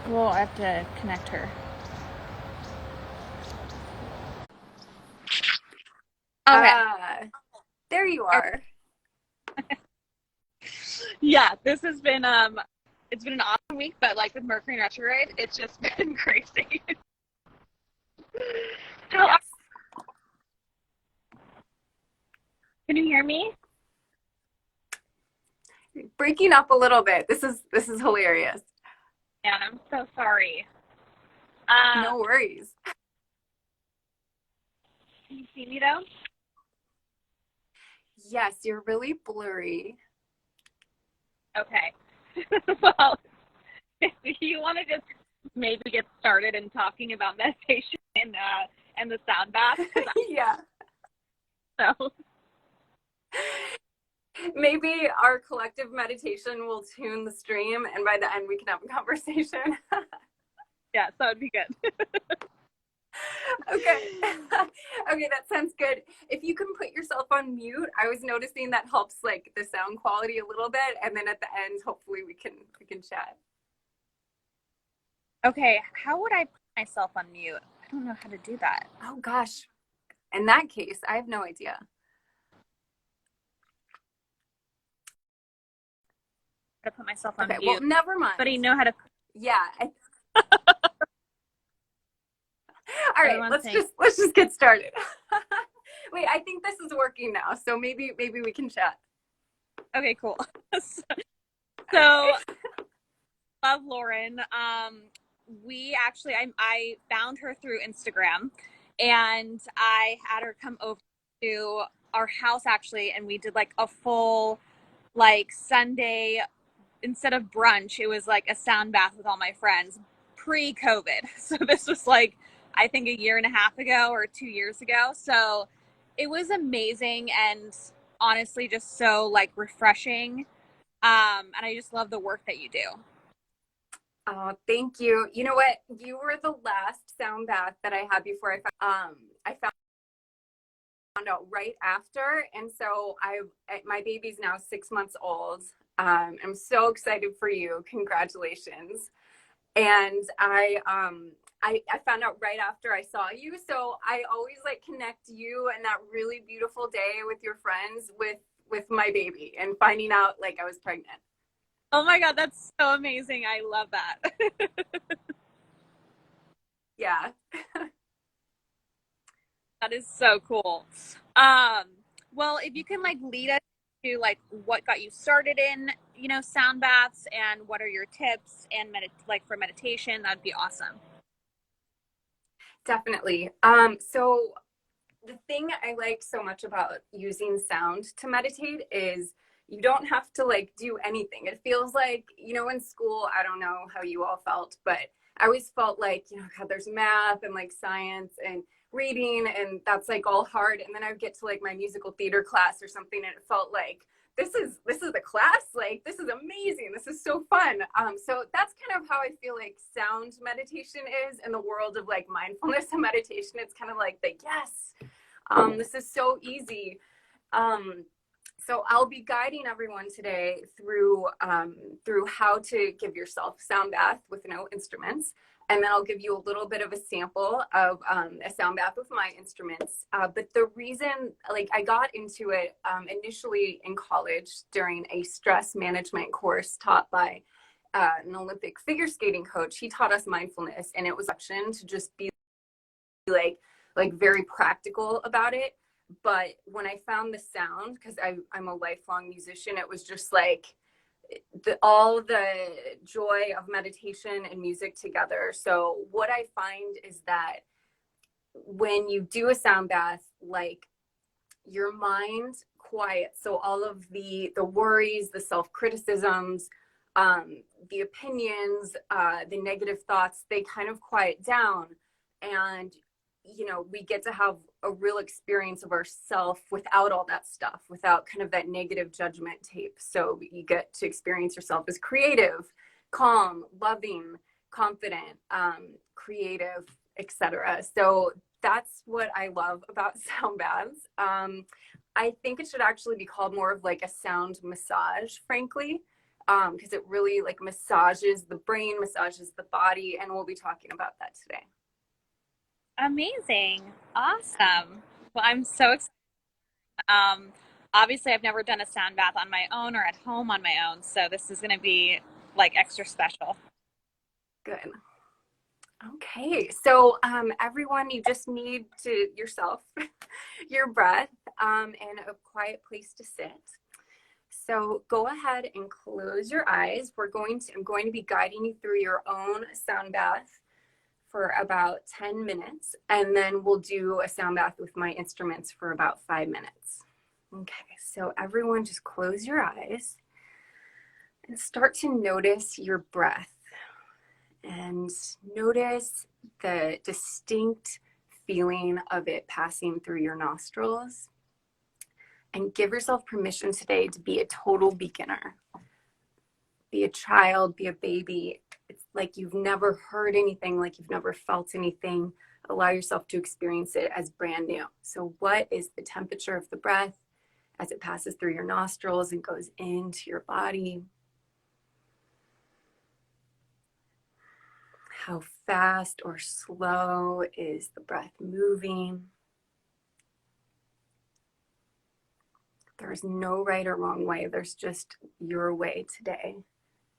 We'll have to connect her. Okay. There you are. Yeah, this has been it's been an awesome week, but like with Mercury retrograde, it's just been crazy. How Yes. Can you hear me? Breaking up a little bit. This is hilarious. Yeah, I'm so sorry. No worries. Can you see me though? Yes, you're really blurry. Okay. Well, if you want to just maybe get started in talking about meditation and the sound bath, Yeah. so Maybe our collective meditation will tune the stream, and by the end we can have a conversation. yeah, that would be good. Okay. Okay, that sounds good. If you can put yourself on mute, I was noticing that helps like the sound quality a little bit, and then at the end, hopefully we can chat. Okay, how would I put myself on mute? I don't know how to do that. Oh gosh. In that case, I have no idea. How to put myself on Okay, mute. well, never mind. But you know how to. Yeah. All right, let's just get started. Wait, I think this is working now, so maybe we can chat. Okay, cool. So, love Lauren. We actually, I found her through Instagram, and I had her come over to our house actually, and we did like a full like Sunday. Instead of brunch, it was like a sound bath with all my friends pre-COVID. So this was like, I think a year and a half ago or 2 years ago. So it was amazing and honestly just so like refreshing. And I just love the work that you do. Oh, thank you. You know what? You were the last sound bath that I had before I found out right after, and so my baby's now 6 months old. I'm so excited for you. Congratulations. And I found out right after I saw you, so I always like connect you and that really beautiful day with your friends with my baby and finding out like I was pregnant. Oh my God, that's so amazing. I love that. Yeah. That is so cool. Well, if you can like lead us to like what got you started in, sound baths and what are your tips and like for meditation, that'd be awesome. Definitely. So the thing I like so much about using sound to meditate is you don't have to like do anything. It feels like, in school, I don't know how you all felt, but I always felt like, God, there's math and like science and reading, and that's like all hard. And then I would get to like my musical theater class or something, and it felt like this is a class. Like, this is amazing. This is so fun. So that's kind of how I feel like sound meditation is in the world of like mindfulness and meditation. It's kind of like the yes, this is so easy. So I'll be guiding everyone today through how to give yourself sound bath with no instruments, and then I'll give you a little bit of a sample of a sound bath with my instruments. But the reason, like, I got into it initially in college during a stress management course taught by an Olympic figure skating coach. He taught us mindfulness, and it was option to just be like very practical about it. But when I found the sound, because I'm a lifelong musician, it was just like all the joy of meditation and music together. So what I find is that when you do a sound bath, like, your mind quiets. So all of the worries, the self-criticisms, the opinions, the negative thoughts, they kind of quiet down. And we get to have a real experience of ourself without all that stuff, without kind of that negative judgment tape. So you get to experience yourself as creative, calm, loving, confident, creative, etc. So that's what I love about sound baths. I think it should actually be called more of like a sound massage, frankly. because it really like massages the brain, massages the body, and we'll be talking about that today. Amazing. Awesome. Well, I'm so excited. Um, Obviously, I've never done a sound bath on my own or at home on my own, so this is going to be like extra special. Good. Okay, so everyone, you just need to yourself, your breath, and a quiet place to sit. So go ahead and close your eyes. I'm going to be guiding you through your own sound bath for about 10 minutes, and then we'll do a sound bath with my instruments for about 5 minutes. Okay, so everyone just close your eyes and start to notice your breath and notice the distinct feeling of it passing through your nostrils. And give yourself permission today to be a total beginner. Be a child, be a baby. It's like you've never heard anything, like you've never felt anything. Allow yourself to experience it as brand new. So what is the temperature of the breath as it passes through your nostrils and goes into your body? How fast or slow is the breath moving? There's no right or wrong way. There's just your way today.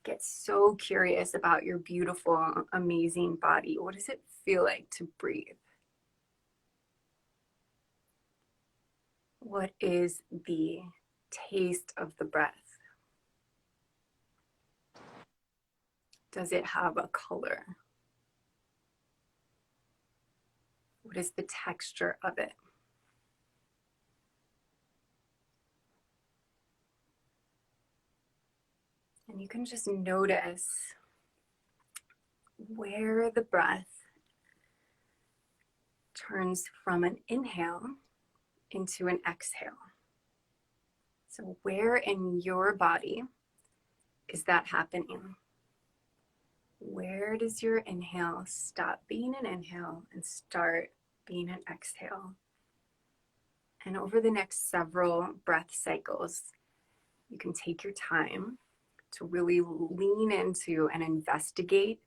Get so curious about your beautiful, amazing body. What does it feel like to breathe? What is the taste of the breath? Does it have a color? What is the texture of it? And you can just notice where the breath turns from an inhale into an exhale. So where in your body is that happening? Where does your inhale stop being an inhale and start being an exhale? And over the next several breath cycles, you can take your time to really lean into and investigate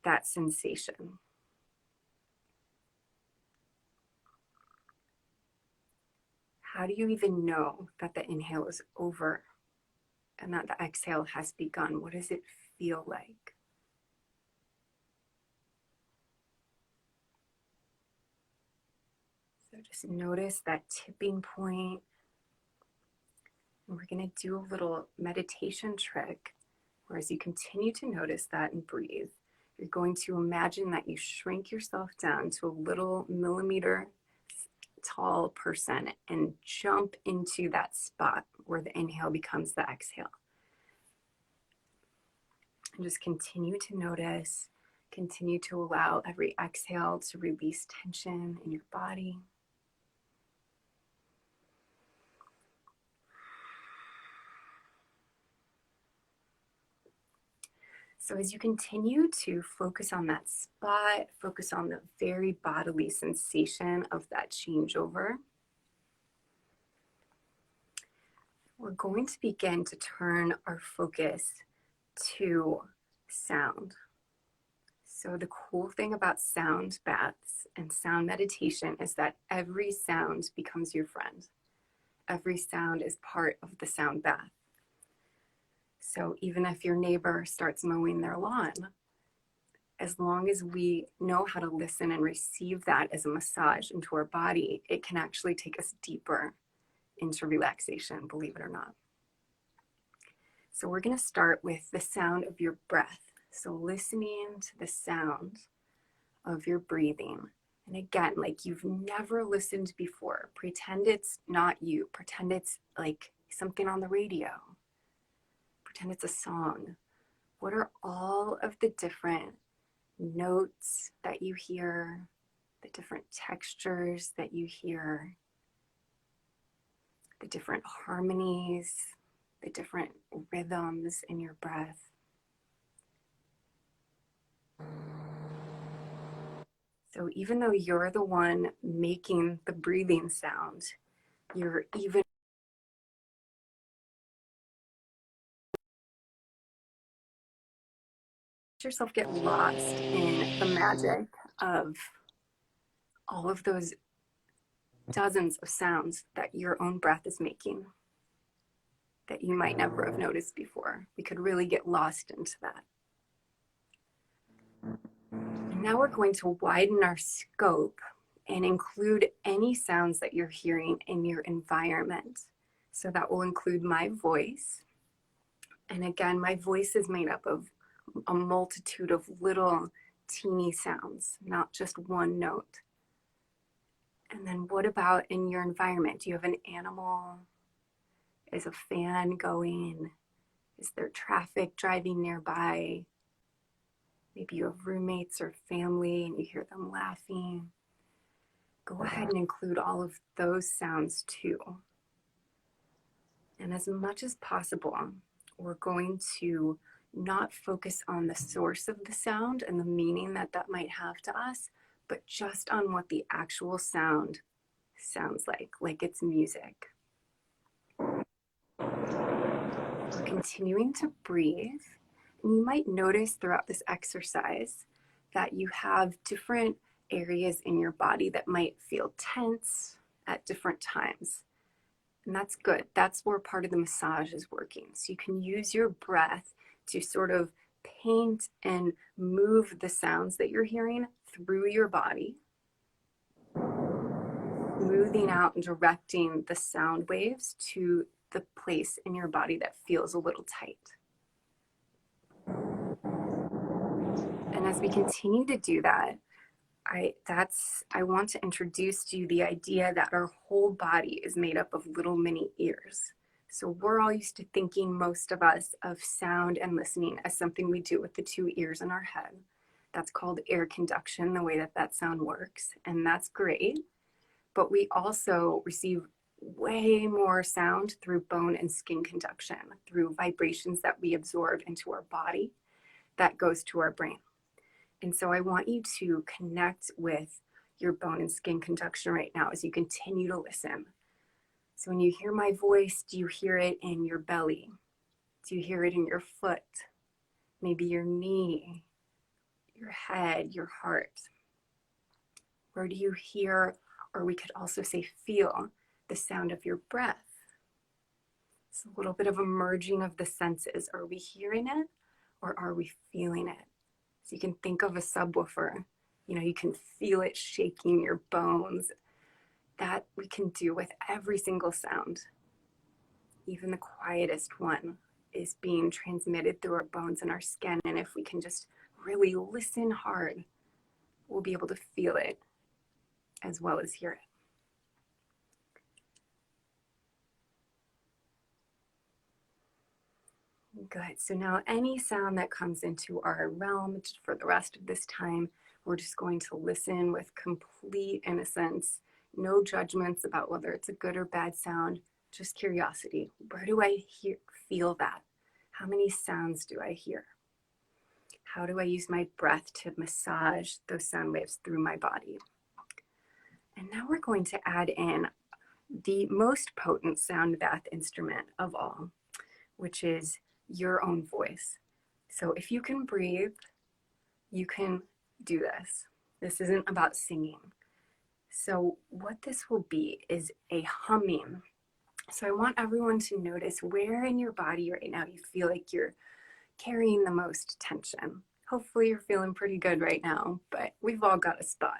that sensation. How do you even know that the inhale is over and that the exhale has begun? What does it feel like? So just notice that tipping point. And we're going to do a little meditation trick where as you continue to notice that and breathe, you're going to imagine that you shrink yourself down to a little millimeter tall person and jump into that spot where the inhale becomes the exhale. And just continue to notice, continue to allow every exhale to release tension in your body. So as you continue to focus on that spot, focus on the very bodily sensation of that changeover, we're going to begin to turn our focus to sound. So the cool thing about sound baths and sound meditation is that every sound becomes your friend. Every sound is part of the sound bath. So even if your neighbor starts mowing their lawn, as long as we know how to listen and receive that as a massage into our body, it can actually take us deeper into relaxation, believe it or not. So we're going to start with the sound of your breath. So listening to the sound of your breathing. And again, like you've never listened before, pretend it's not you. Pretend it's like something on the radio. Pretend it's a song. What are all of the different notes that you hear, the different textures that you hear, the different harmonies, the different rhythms in your breath? So even though you're the one making the breathing sound, you're even yourself get lost in the magic of all of those dozens of sounds that your own breath is making that you might never have noticed before. We could really get lost into that. And now we're going to widen our scope and include any sounds that you're hearing in your environment. So that will include my voice. And again, my voice is made up of a multitude of little teeny sounds, not just one note. And then what about in your environment? Do you have an animal? Is a fan going? Is there traffic driving nearby? Maybe you have roommates or family and you hear them laughing. Go ahead and include all of those sounds too. And as much as possible, we're going to not focus on the source of the sound and the meaning that that might have to us, but just on what the actual sound sounds like it's music. We're continuing to breathe. And you might notice throughout this exercise that you have different areas in your body that might feel tense at different times. And that's good. That's where part of the massage is working. So you can use your breath to sort of paint and move the sounds that you're hearing through your body, smoothing out and directing the sound waves to the place in your body that feels a little tight. And as we continue to do that, I want to introduce to you the idea that our whole body is made up of little mini ears. So we're all used to thinking, most of us, of sound and listening as something we do with the two ears in our head. That's called air conduction, the way that that sound works, and that's great. But we also receive way more sound through bone and skin conduction, through vibrations that we absorb into our body that goes to our brain. And so I want you to connect with your bone and skin conduction right now as you continue to listen. So when you hear my voice, do you hear it in your belly? Do you hear it in your foot? Maybe your knee, your head, your heart? Where do you hear, or we could also say feel, the sound of your breath? It's a little bit of a merging of the senses. Are we hearing it or are we feeling it? So you can think of a subwoofer. You know, you can feel it shaking your bones. That we can do with every single sound. Even the quietest one is being transmitted through our bones and our skin. And if we can just really listen hard, we'll be able to feel it as well as hear it. Good. So now any sound that comes into our realm for the rest of this time, we're just going to listen with complete innocence, no judgments about whether it's a good or bad sound, just curiosity. Where do I feel that? How many sounds do I hear? How do I use my breath to massage those sound waves through my body? And now we're going to add in the most potent sound bath instrument of all, which is your own voice. So if you can breathe, you can do this. This isn't about singing. So what this will be is a humming. So I want everyone to notice where in your body right now you feel like you're carrying the most tension. Hopefully you're feeling pretty good right now, but we've all got a spot.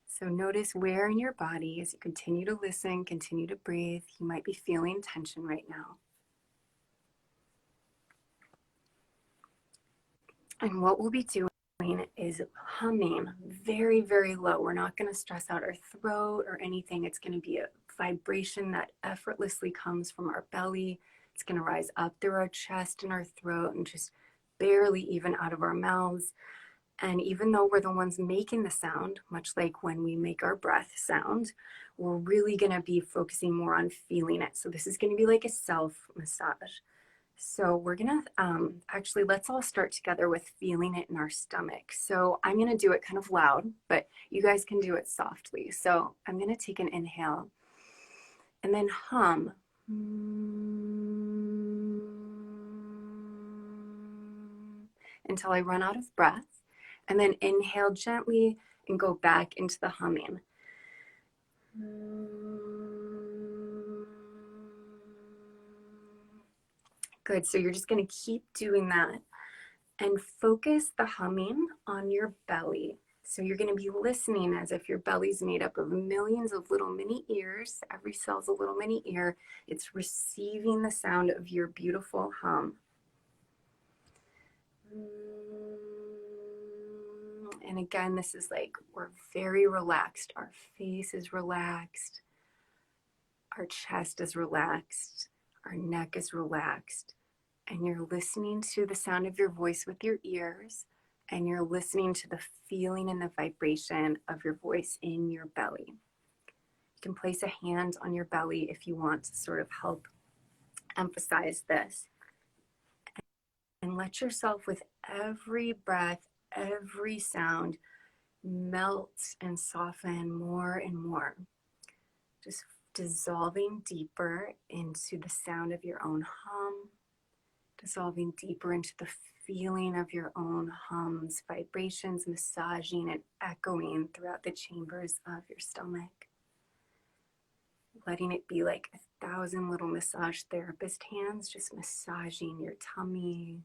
So notice where in your body, as you continue to listen, continue to breathe, you might be feeling tension right now. And what we'll be doing is humming very, very low. We're not going to stress out our throat or anything. It's going to be a vibration that effortlessly comes from our belly. It's going to rise up through our chest and our throat and just barely even out of our mouths. And even though we're the ones making the sound, much like when we make our breath sound, we're really going to be focusing more on feeling it. So this is going to be like a self-massage. So we're gonna actually, let's all start together with feeling it in our stomach. So I'm gonna do it kind of loud, but you guys can do it softly. So I'm gonna take an inhale and then hum. until I run out of breath, and then inhale gently and go back into the humming. Good, so you're just gonna keep doing that and focus the humming on your belly. So you're gonna be listening as if your belly's made up of millions of little mini ears. Every cell's a little mini ear. It's receiving the sound of your beautiful hum. And again, this is like, we're very relaxed. Our face is relaxed. Our chest is relaxed. Our neck is relaxed. And you're listening to the sound of your voice with your ears, and you're listening to the feeling and the vibration of your voice in your belly. You can place a hand on your belly if you want to sort of help emphasize this. And let yourself, with every breath, every sound, melt and soften more and more. Just dissolving deeper into the sound of your own hum, dissolving deeper into the feeling of your own hums, vibrations, massaging and echoing throughout the chambers of your stomach. Letting it be like 1,000 little massage therapist hands just massaging your tummy.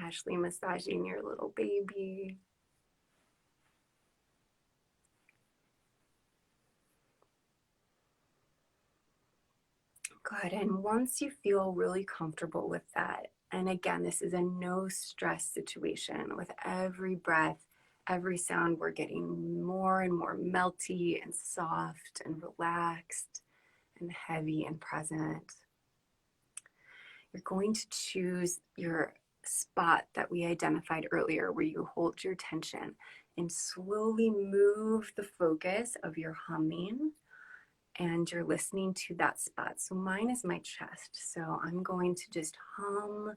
Ashley massaging your little baby. Good, and once you feel really comfortable with that, and again, this is a no stress situation. With every breath, every sound, we're getting more and more melty and soft and relaxed and heavy and present. You're going to choose your spot that we identified earlier where you hold your tension and slowly move the focus of your humming, and you're listening to that spot. So mine is my chest. So I'm going to just hum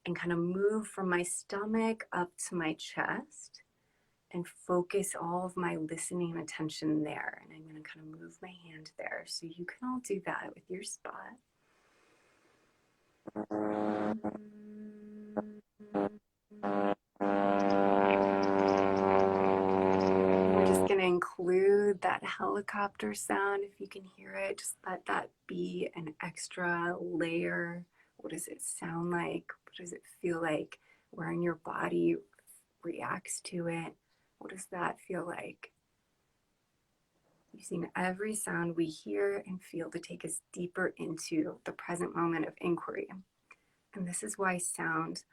and kind of move from my stomach up to my chest and focus all of my listening attention there. And I'm going to kind of move my hand there. So you can all do that with your spot. We're just going to include that helicopter sound. If you can hear it, just let that be an extra layer. What does it sound like? What does it feel like? Where in your body reacts to it? What does that feel like? Using every sound we hear and feel to take us deeper into the present moment of inquiry. And this is why sound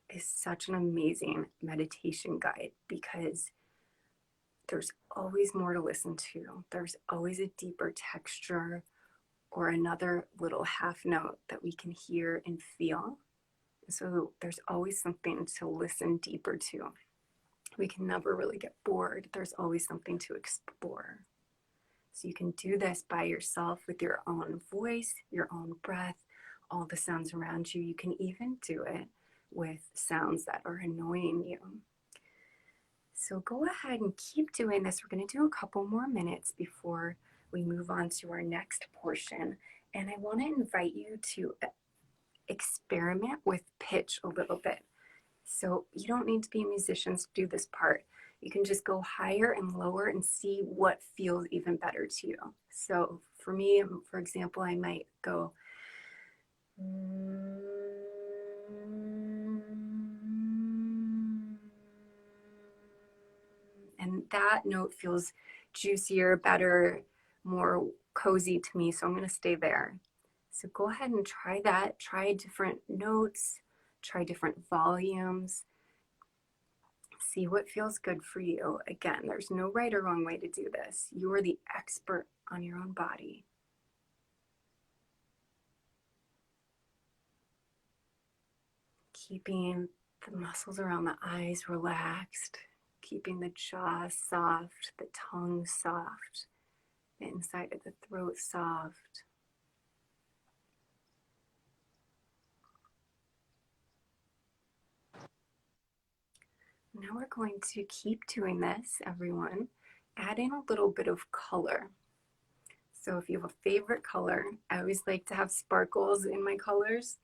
is such an amazing meditation guide, because there's always more to listen to. There's always a deeper texture or another little half note that we can hear and feel. So there's always something to listen deeper to. We can never really get bored. There's always something to explore. So you can do this by yourself with your own voice, your own breath, all the sounds around you. You can even do it with sounds that are annoying you. So go ahead and keep doing this. We're going to do a couple more minutes before we move on to our next portion. And I want to invite you to experiment with pitch a little bit. So you don't need to be musicians to do this part. You can just go higher and lower and see what feels even better to you. So for me, for example, I might go, and that note feels juicier, better, more cozy to me. So I'm going to stay there. So go ahead and try that. Try different notes, try different volumes. See what feels good for you. Again, there's no right or wrong way to do this. You are the expert on your own body. Keeping the muscles around the eyes relaxed, keeping the jaw soft, the tongue soft, the inside of the throat soft. Now we're going to keep doing this, everyone. Add in a little bit of color. So if you have a favorite color, I always like to have sparkles in my colors.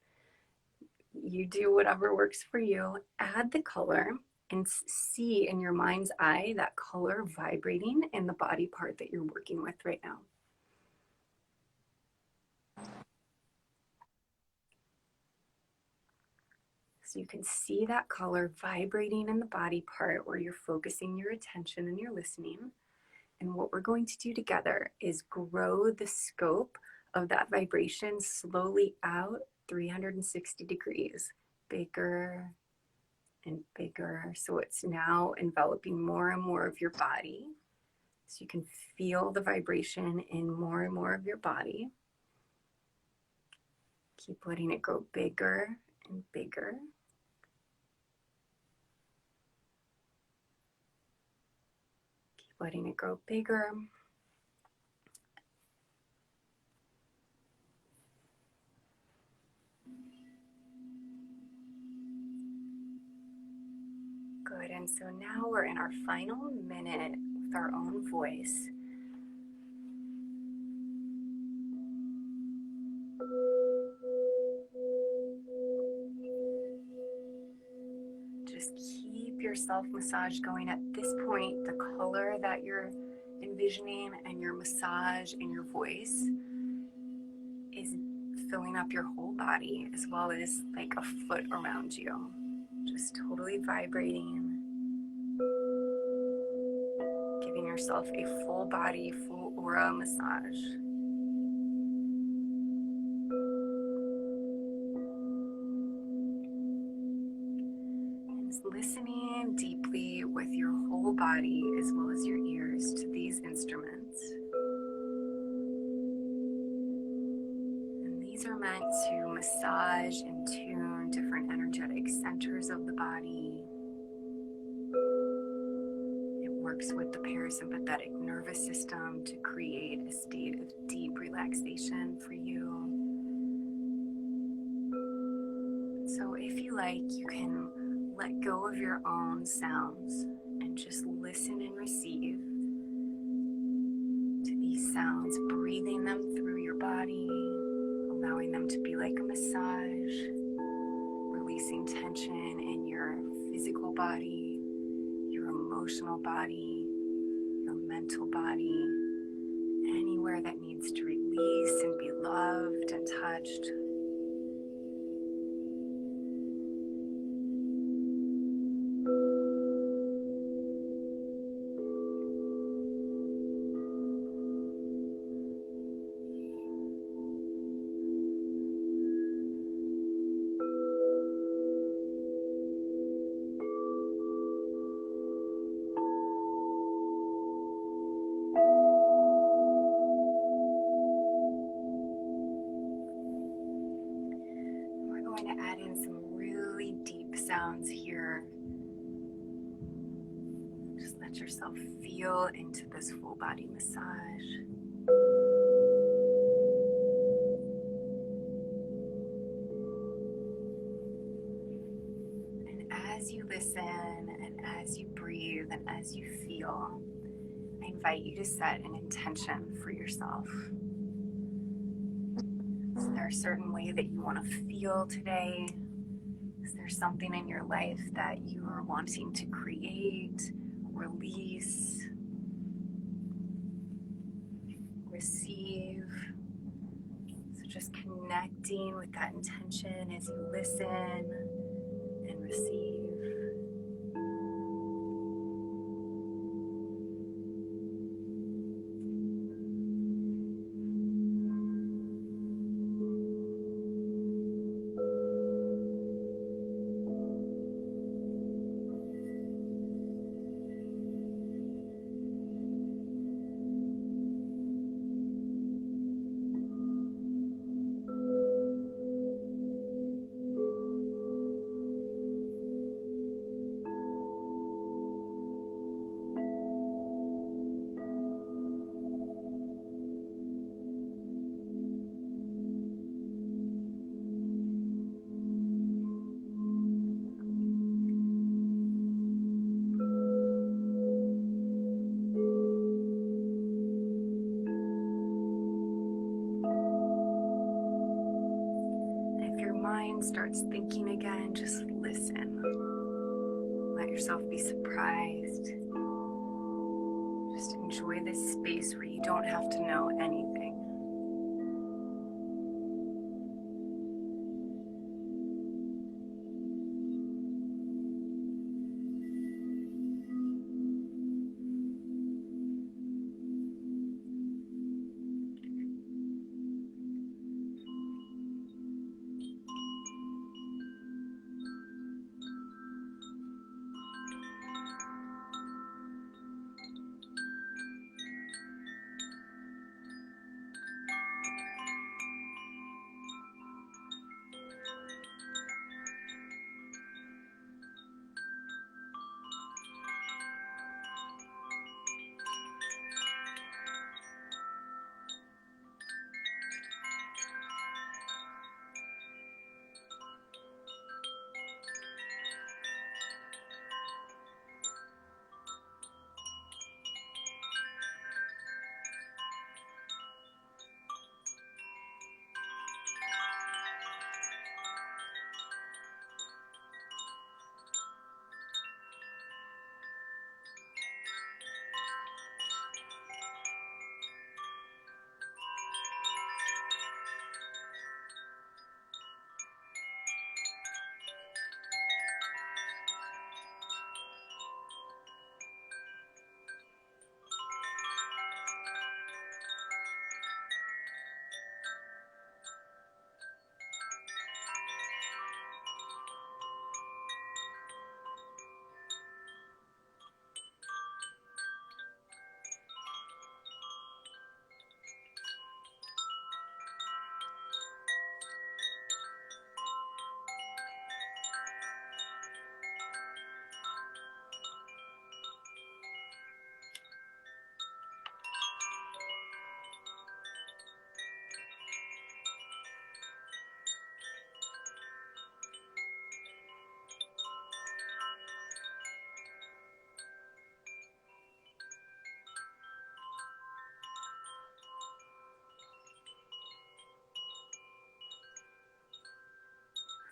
you do whatever works for you. Add the color and see in your mind's eye that color vibrating in the body part that you're working with right now. So you can see that color vibrating in the body part where you're focusing your attention and you're listening. And what we're going to do together is grow the scope of that vibration slowly out 360 degrees, bigger and bigger. So it's now enveloping more and more of your body. So you can feel the vibration in more and more of your body. Keep letting it grow bigger and bigger. Keep letting it grow bigger. Good, and so now we're in our final minute with our own voice. Just keep your self-massage going. At this point, the color that you're envisioning and your massage and your voice is filling up your whole body as well as like a foot around you. Just totally vibrating, giving yourself a full body, full aura massage. And just listening deeply with your whole body as well as your ears to these instruments. And these are meant to massage and tune different energetic centers of the body. Works with the parasympathetic nervous system to create a state of deep relaxation for you. So if you like, you can let go of your own sounds and just listen and receive to these sounds, breathing them through your body, allowing them to be like a massage, releasing tension in your physical body, your emotional body, your mental body, anywhere that needs to release and be loved and touched. Going to add in some really deep sounds here. Just let yourself feel into this full body massage. And as you listen and as you breathe and as you feel, I invite you to set an intention for yourself. Is there a certain way that you want to feel today? Is there something in your life that you are wanting to create, release, receive? So just connecting with that intention as you listen and receive. mind starts thinking again, just listen. Let yourself be surprised. Just enjoy this space where you don't have to know anything.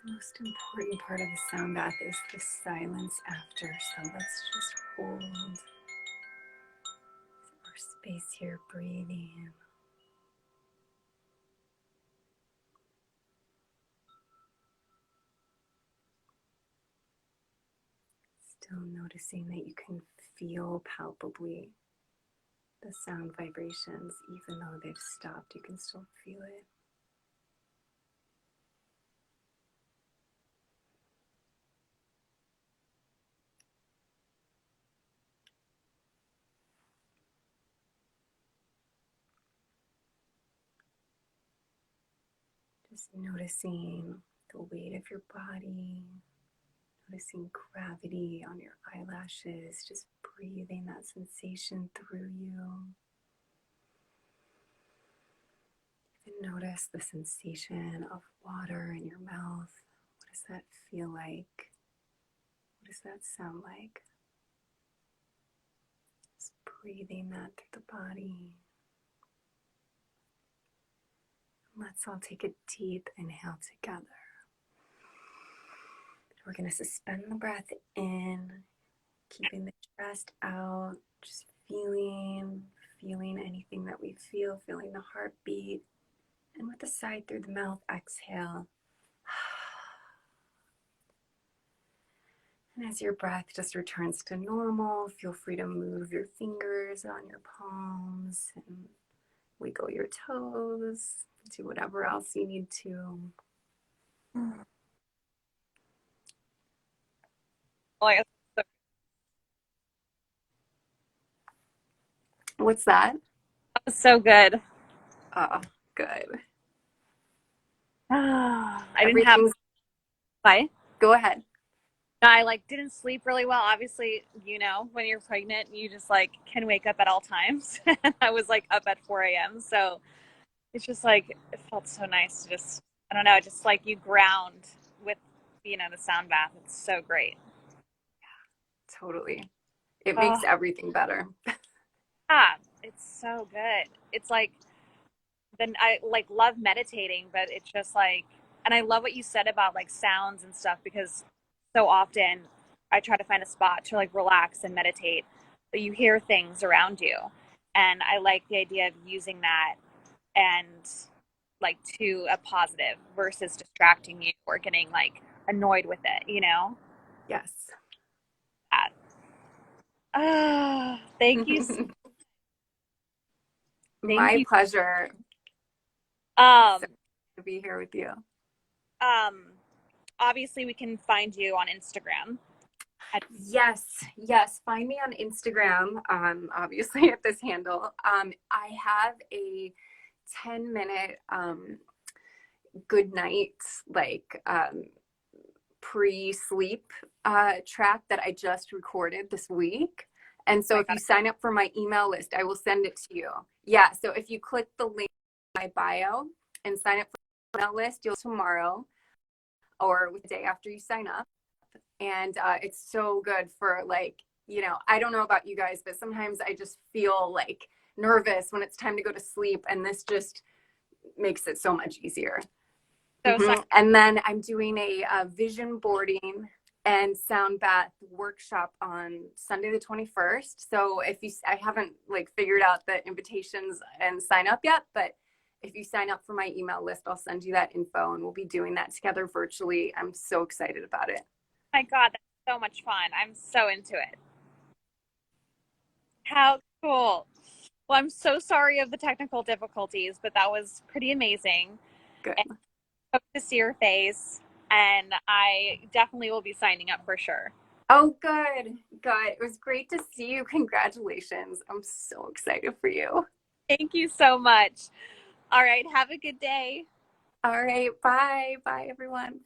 The most important part of the sound bath is the silence after, so let's just hold our space here, breathing. Still noticing that you can feel palpably the sound vibrations, even though they've stopped, you can still feel it. Just noticing the weight of your body, noticing gravity on your eyelashes, just breathing that sensation through you. Even notice the sensation of water in your mouth. What does that feel like? What does that sound like? Just breathing that through the body. Let's all take a deep inhale together. We're going to suspend the breath in, keeping the chest out, just feeling anything that we feel, feeling the heartbeat. And with the sigh through the mouth, exhale. And as your breath just returns to normal, feel free to move your fingers on your palms and wiggle your toes, do whatever else you need to. Like, What's that? that was so good. Oh, good. I didn't have Everything's, fight. go ahead. I like didn't sleep really well. Obviously, you know, when you're pregnant, you just like can wake up at all times. And I was like up at 4 a.m. So it's just like it felt so nice to just I don't know, just like you ground with the sound bath. It's so great. Totally. It makes Oh everything better. yeah, it's so good. It's like then I like love meditating, but it's just like And I love what you said about like sounds and stuff because so often I try to find a spot to like relax and meditate, but you hear things around you. And I like the idea of using that and like to a positive versus distracting you or getting like annoyed with it, you know? Yes. That. Thank you. Thank My you. pleasure. Um, So to be here with you. um, obviously we can find you on Instagram. Yes, yes. Find me on Instagram, obviously at this handle. I have a 10-minute good night, like pre-sleep track that I just recorded this week. And Oh so my if you God. sign up for my email list, I will send it to you. Yeah, so if you click the link in my bio and sign up for the email list, you'll tomorrow or the day after you sign up. And it's so good for like, I don't know about you guys, but sometimes I just feel like nervous when it's time to go to sleep, and this just makes it so much easier. So sorry. And then I'm doing a vision boarding and sound bath workshop on Sunday the 21st. So I haven't like figured out the invitations and sign up yet, but if you sign up for my email list, I'll send you that info, and we'll be doing that together virtually. I'm so excited about it. My God, that's so much fun. I'm so into it. How cool. Well, I'm so sorry of the technical difficulties, but that was pretty amazing. And Good. I hope to see your face, and I definitely will be signing up for sure. Oh, good. Good. It was great to see you. Congratulations. I'm so excited for you. Thank you so much. All right, have a good day. All right. Bye. Bye, everyone.